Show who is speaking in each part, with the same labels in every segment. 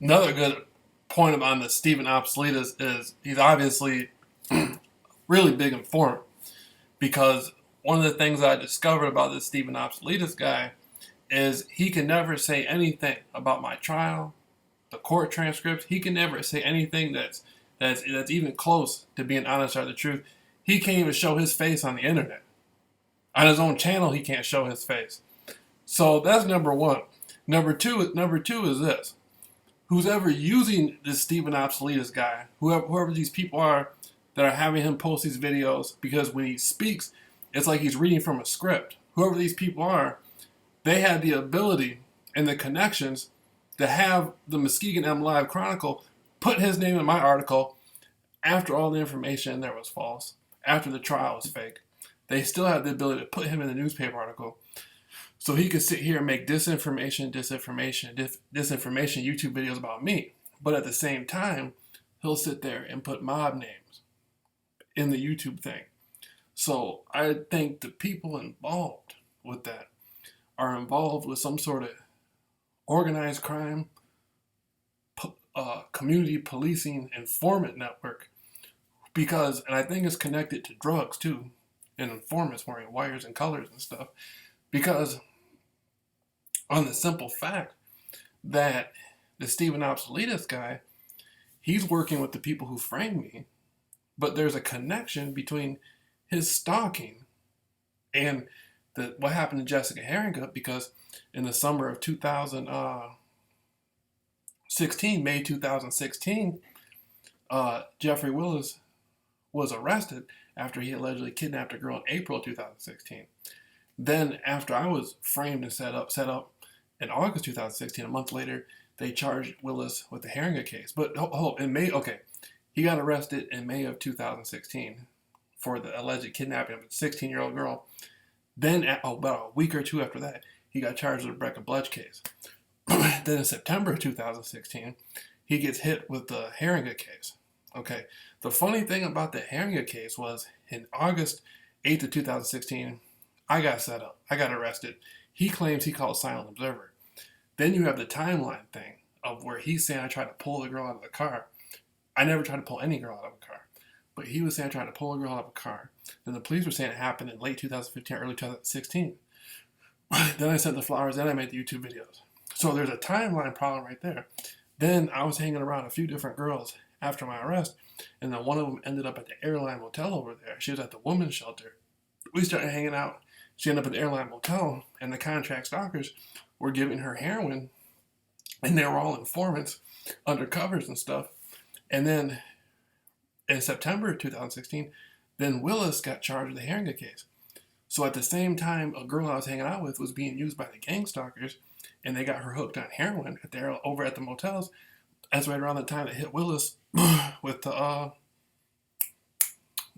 Speaker 1: Another good point on the Stephen Obsoletus is he's obviously really big informant because one of the things I discovered about this Stephen Obsoletus guy is he can never say anything about my trial, the court transcripts. He can never say anything that's even close to being honest or the truth. He can't even show his face on the internet. On his own channel, he can't show his face. So that's number one. Number two is this. Who's ever using this Stephen Obsoletus guy, whoever these people are that are having him post these videos, because when he speaks, it's like he's reading from a script. Whoever these people are, they had the ability and the connections to have the Muskegon M Live Chronicle put his name in my article after all the information there was false, after the trial was fake. They still had the ability to put him in the newspaper article so he could sit here and make disinformation YouTube videos about me. But at the same time, he'll sit there and put mob names in the YouTube thing. So I think the people involved with that are involved with some sort of organized crime, community policing informant network, and I think it's connected to drugs too, and informants wearing wires and colors and stuff, because on the simple fact that the Stephen Obsoletus guy, he's working with the people who framed me, but there's a connection between his stalking and what happened to Jessica Harrington, because in the summer of 2016, May 2016, Jeffrey Willis was arrested after he allegedly kidnapped a girl in April 2016. Then after I was framed and set up in August 2016, a month later, they charged Willis with the Harrington case. But in May, he got arrested in May of 2016 for the alleged kidnapping of a 16-year-old girl. Then, about a week or two after that, he got charged with the Brecka Bludge case. Then in September 2016, he gets hit with the Harrington case. Okay, the funny thing about the Harrington case was in August 8th of 2016, I got set up. I got arrested. He claims he called Silent Observer. Then you have the timeline thing of where he's saying I tried to pull the girl out of the car. I never tried to pull any girl out of a car. But he was saying I tried to pull a girl out of a car. Then the police were saying it happened in late 2015, early 2016. Then I sent the flowers, then I made the YouTube videos. So there's a timeline problem right there. Then I was hanging around a few different girls after my arrest, and then one of them ended up at the airline motel over there. She was at the women's shelter. We started hanging out. She ended up at the airline motel, and the contract stalkers were giving her heroin, and they were all informants, undercovers and stuff. And then in September 2016, then Willis got charged with the Harrington case. So at the same time, a girl I was hanging out with was being used by the gang stalkers, and they got her hooked on heroin over at the motels. That's right around the time it hit Willis with the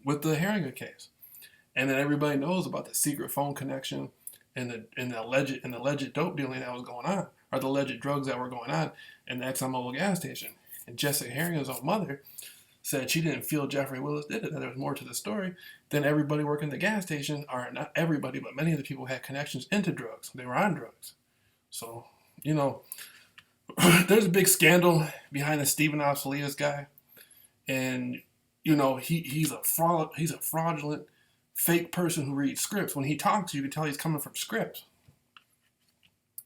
Speaker 1: Harrington case. And then everybody knows about the secret phone connection and the alleged dope dealing that was going on, or the alleged drugs that were going on in the ExxonMobil gas station. And Jessica Harrington's own mother said she didn't feel Jeffrey Willis did it, that there was more to the story. Then everybody working the gas station, or not everybody, but many of the people had connections into drugs. They were on drugs. So, there's a big scandal behind the Stephen Obsoletus guy. And, he's a fraudulent, fake person who reads scripts. When he talks, you can tell he's coming from scripts.